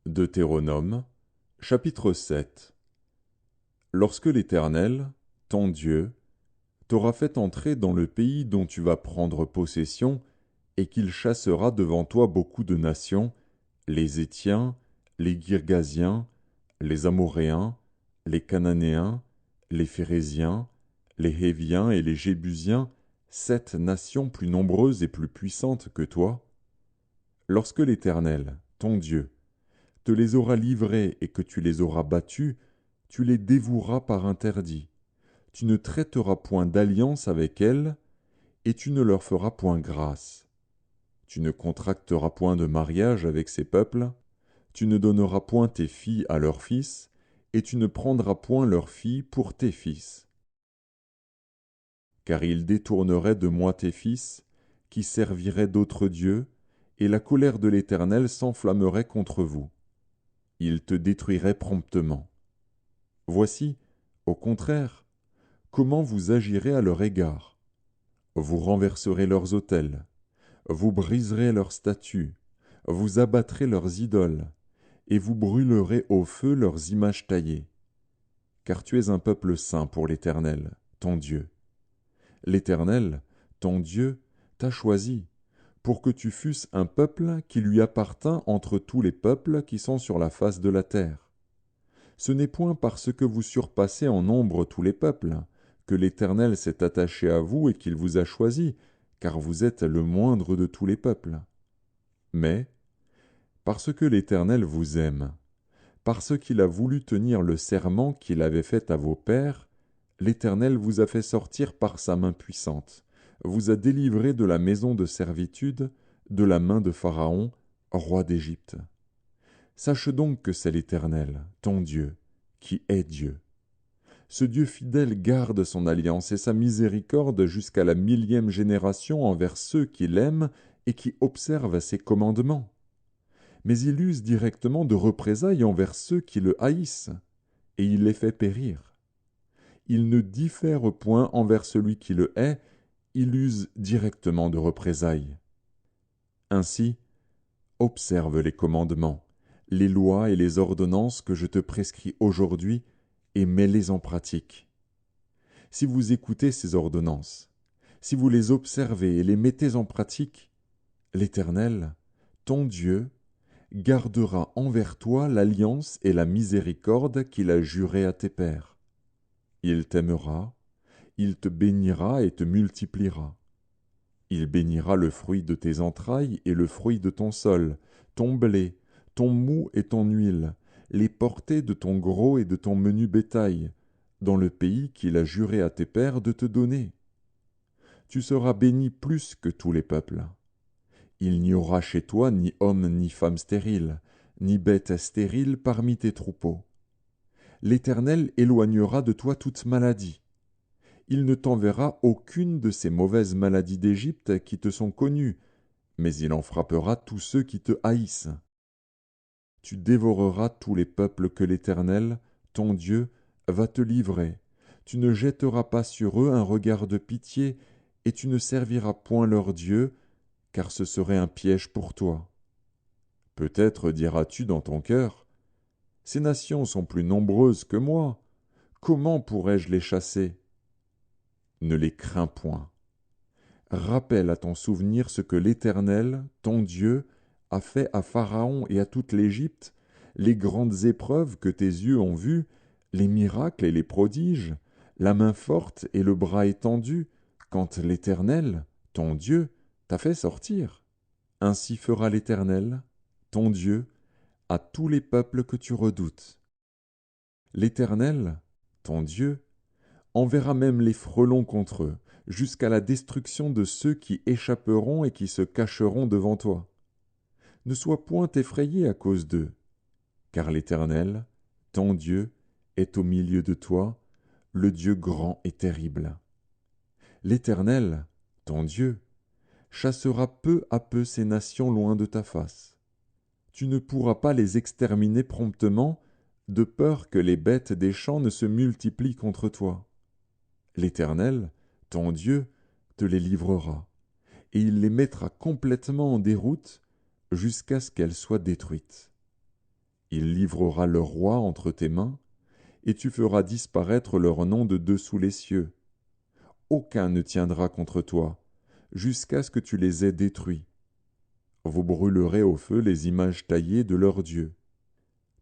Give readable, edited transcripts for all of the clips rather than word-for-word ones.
Deutéronome, chapitre 7. Lorsque l'Éternel, ton Dieu, t'aura fait entrer dans le pays dont tu vas prendre possession, et qu'il chassera devant toi beaucoup de nations, les Hétiens, les Girgasiens, les Amoréens, les Cananéens, les Phéréziens, les Héviens et les Jébusiens, 7 nations plus nombreuses et plus puissantes que toi. Lorsque l'Éternel, ton Dieu, te les auras livrés et que tu les auras battus, tu les dévoueras par interdit. Tu ne traiteras point d'alliance avec elles, et tu ne leur feras point grâce. Tu ne contracteras point de mariage avec ces peuples, tu ne donneras point tes filles à leurs fils, et tu ne prendras point leurs filles pour tes fils. Car ils détourneraient de moi tes fils, qui serviraient d'autres dieux, et la colère de l'Éternel s'enflammerait contre vous. Ils te détruiraient promptement. Voici, au contraire, comment vous agirez à leur égard. Vous renverserez leurs autels, vous briserez leurs statues, vous abattrez leurs idoles, et vous brûlerez au feu leurs images taillées. Car tu es un peuple saint pour l'Éternel, ton Dieu. L'Éternel, ton Dieu, t'a choisi, pour que tu fusses un peuple qui lui appartint entre tous les peuples qui sont sur la face de la terre. Ce n'est point parce que vous surpassez en nombre tous les peuples, que l'Éternel s'est attaché à vous et qu'il vous a choisi, car vous êtes le moindre de tous les peuples. Mais, parce que l'Éternel vous aime, parce qu'il a voulu tenir le serment qu'il avait fait à vos pères, l'Éternel vous a fait sortir par sa main puissante, vous a délivré de la maison de servitude, de la main de Pharaon, roi d'Égypte. Sache donc que c'est l'Éternel, ton Dieu, qui est Dieu. Ce Dieu fidèle garde son alliance et sa miséricorde jusqu'à la 1000e génération envers ceux qui l'aiment et qui observent ses commandements. Mais il use directement de représailles envers ceux qui le haïssent, et il les fait périr. Il ne diffère point envers celui qui le hait, il use directement de représailles. Ainsi, observe les commandements, les lois et les ordonnances que je te prescris aujourd'hui, et mets-les en pratique. Si vous écoutez ces ordonnances, si vous les observez et les mettez en pratique, l'Éternel, ton Dieu, gardera envers toi l'alliance et la miséricorde qu'il a jurée à tes pères. Il t'aimera, il te bénira et te multipliera. Il bénira le fruit de tes entrailles et le fruit de ton sol, ton blé, ton mou et ton huile, les portées de ton gros et de ton menu bétail, dans le pays qu'il a juré à tes pères de te donner. Tu seras béni plus que tous les peuples. Il n'y aura chez toi ni homme ni femme stérile, ni bête stérile parmi tes troupeaux. L'Éternel éloignera de toi toute maladie. Il ne t'enverra aucune de ces mauvaises maladies d'Égypte qui te sont connues, mais il en frappera tous ceux qui te haïssent. Tu dévoreras tous les peuples que l'Éternel, ton Dieu, va te livrer. Tu ne jetteras pas sur eux un regard de pitié, et tu ne serviras point leur Dieu, car ce serait un piège pour toi. Peut-être diras-tu dans ton cœur, ces nations sont plus nombreuses que moi, comment pourrais-je les chasser? Ne les crains point. Rappelle à ton souvenir ce que l'Éternel, ton Dieu, a fait à Pharaon et à toute l'Égypte, les grandes épreuves que tes yeux ont vues, les miracles et les prodiges, la main forte et le bras étendu, quand l'Éternel, ton Dieu, t'a fait sortir. Ainsi fera l'Éternel, ton Dieu, à tous les peuples que tu redoutes. L'Éternel, ton Dieu, enverra même les frelons contre eux, jusqu'à la destruction de ceux qui échapperont et qui se cacheront devant toi. Ne sois point effrayé à cause d'eux, car l'Éternel, ton Dieu, est au milieu de toi, le Dieu grand et terrible. L'Éternel, ton Dieu, chassera peu à peu ces nations loin de ta face. Tu ne pourras pas les exterminer promptement, de peur que les bêtes des champs ne se multiplient contre toi. L'Éternel, ton Dieu, te les livrera, et il les mettra complètement en déroute jusqu'à ce qu'elles soient détruites. Il livrera leur roi entre tes mains, et tu feras disparaître leur nom de dessous les cieux. Aucun ne tiendra contre toi, jusqu'à ce que tu les aies détruits. Vous brûlerez au feu les images taillées de leurs dieux.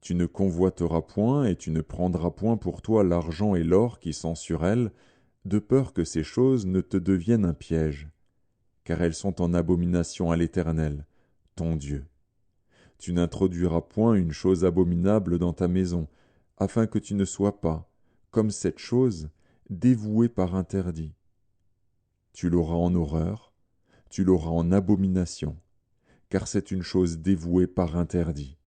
Tu ne convoiteras point et tu ne prendras point pour toi l'argent et l'or qui sont sur elles, de peur que ces choses ne te deviennent un piège, car elles sont en abomination à l'Éternel, ton Dieu. Tu n'introduiras point une chose abominable dans ta maison, afin que tu ne sois pas, comme cette chose, dévoué par interdit. Tu l'auras en horreur, tu l'auras en abomination, car c'est une chose dévouée par interdit.